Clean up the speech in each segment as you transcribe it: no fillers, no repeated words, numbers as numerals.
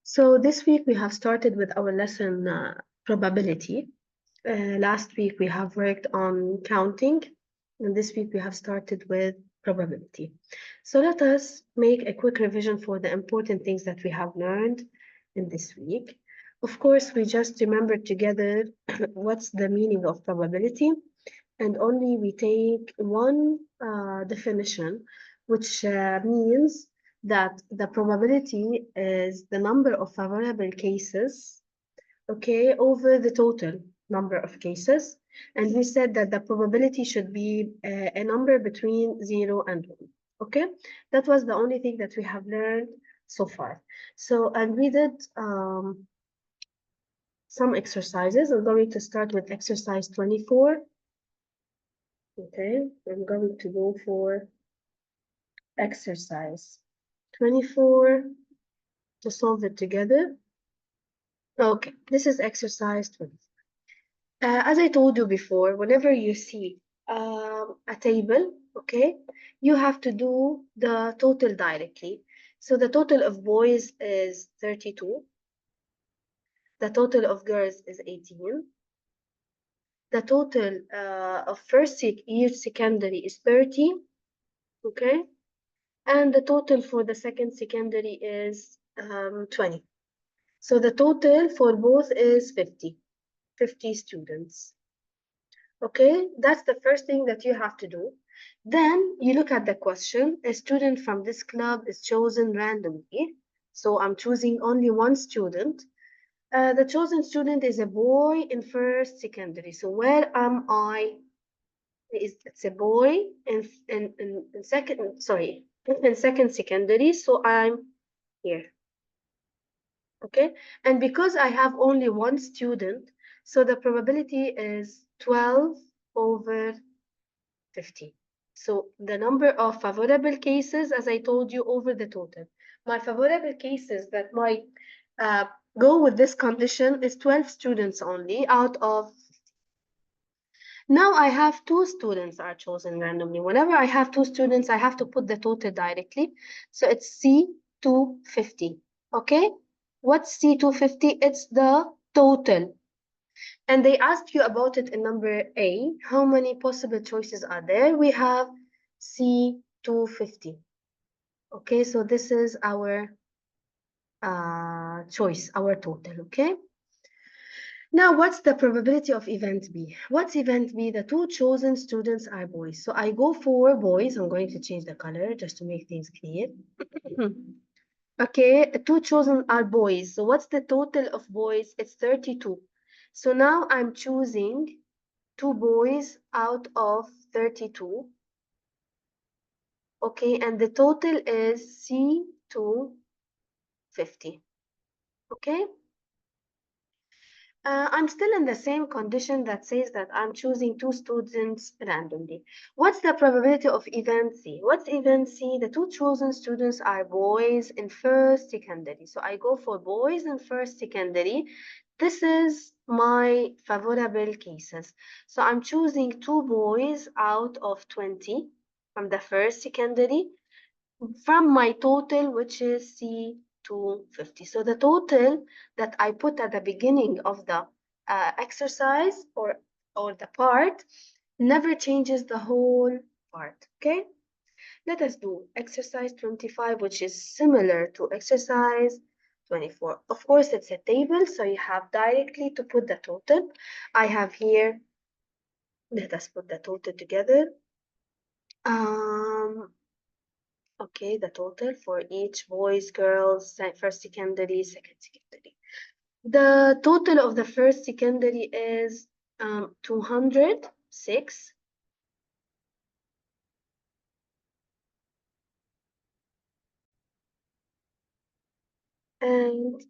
So this week we have started with our lesson probability. Last week we have worked on counting, and this week we have started with probability. So let us make a quick revision for the important things that we have learned in this week. Of course, we just remembered together what's the meaning of probability, and only we take one definition, which means that the probability is the number of favorable cases, okay, over the total number of cases. And we said that the probability should be a number between 0 and 1, okay? That was the only thing that we have learned so far. So, and we did some exercises. I'm going to start with exercise 24. Okay, I'm going to go for exercise 24 to solve it together. Okay, this is exercise 24. As I told you before, whenever you see a table, okay, you have to do the total directly. So the total of boys is 32. The total of girls is 18. The total of first year secondary is 30. Okay. And the total for the second secondary is 20. So the total for both is 50 students. Okay, that's the first thing that you have to do. Then you look at the question. A student from this club is chosen randomly. So I'm choosing only one student. The chosen student is a boy in first secondary. So where am I? It's a boy in second, sorry, in second secondary. So I'm here. Okay, and because I have only one student, so the probability is 12 over 50. So the number of favorable cases, as I told you, over the total. My favorable cases that might go with this condition is 12 students only out of. Now I have two students are chosen randomly. Whenever I have two students, I have to put the total directly. So it's C250. Okay? What's C250? It's the total. And they asked you about it in number A. How many possible choices are there? We have C250. Okay, so this is our choice, our total. Okay? Now, what's the probability of event B? What's event B? The two chosen students are boys. So I go for boys. I'm going to change the color just to make things clear. Okay, two chosen are boys. So what's the total of boys? It's 32. So now I'm choosing two boys out of 32. Okay, and the total is C250. Okay. I'm still in the same condition that says that I'm choosing two students randomly. What's the probability of event C? What's event C? The two chosen students are boys in first secondary. So I go for boys in first secondary. This is my favorable cases. So I'm choosing two boys out of 20 from the first secondary from my total, which is C250. So the total that I put at the beginning of the exercise or the part never changes the whole part, okay? Let us do exercise 25, which is similar to exercise 24. Of course, it's a table, so you have directly to put the total. I have here, let us put the total together. Okay, the total for each boys, girls, first secondary, second secondary. The total of the first secondary is 206. And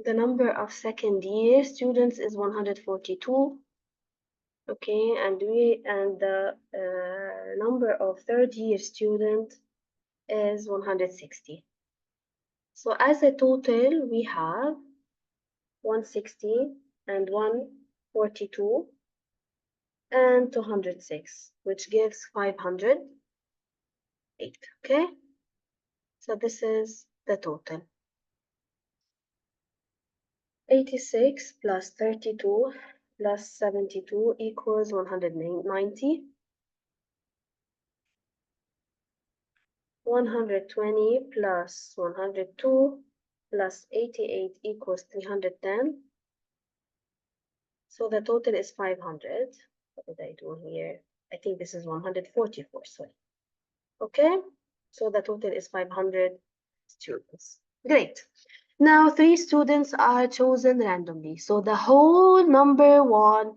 the number of second year students is 142. Okay, and the number of third year student is 160. So as a total, we have 160 and 142 and 206, which gives 508. Okay, so this is the total. 86 plus 32 plus 72 equals 190. 120 plus 102 plus 88 equals 310. So the total is 500. What did I do here? I think this is 144, sorry. Okay, so the total is 500 students. Great. Now, 3 students are chosen randomly. So the whole number 1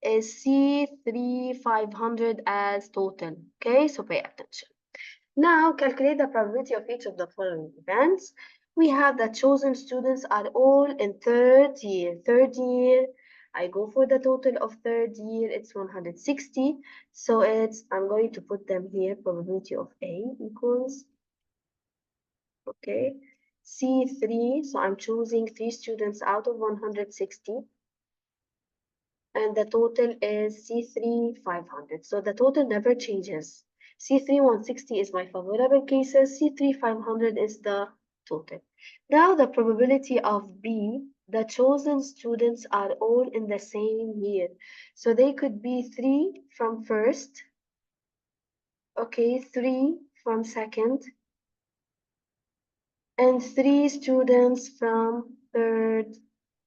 is C3 500 as total. Okay, so pay attention. Now, calculate the probability of each of the following events. We have that chosen students are all in third year. Third year, I go for the total of third year, it's 160. So I'm going to put them here, probability of A equals, okay, C3. So I'm choosing 3 students out of 160. And the total is C3 500. So the total never changes. C3 160 is my favorable cases. C3 500 is the total. Now the probability of B, the chosen students are all in the same year. So they could be 3 from first, okay, 3 from second, and 3 students from third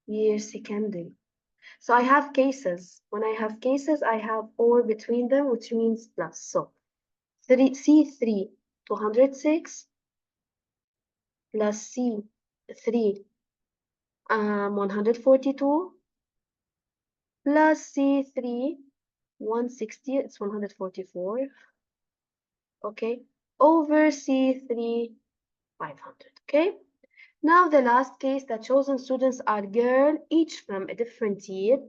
year secondary. So I have cases. When I have cases, I have or between them, which means plus. So C3 206 plus C3 142 plus C3 160, it's 144, okay, over C3 500, okay? Now the last case, the chosen students are girl, each from a different year.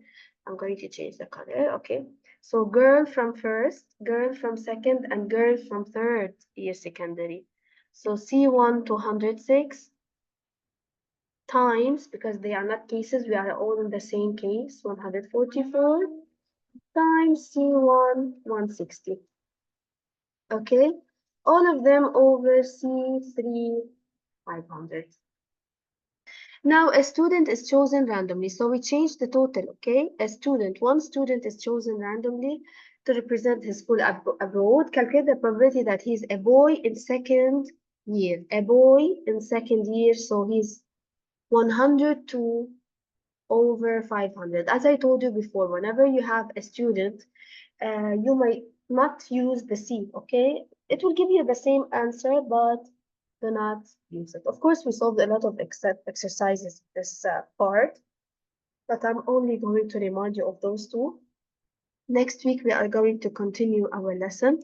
I'm going to change the color, okay? So girl from first, girl from second, and girl from third year secondary. So C1 206 times, because they are not cases, we are all in the same case, 144 times C1 160. Okay? All of them over C3 500. Now, a student is chosen randomly. So we change the total, okay? One student is chosen randomly to represent his school abroad. Calculate the probability that he's a boy in second year. A boy in second year, so he's 102 over 500. As I told you before, whenever you have a student, you might not use the C, okay? It will give you the same answer, but do not use it. Of course, we solved a lot of exercises this part, but I'm only going to remind you of those two. Next week, we are going to continue our lesson.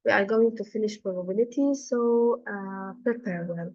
We are going to finish probability, so prepare well.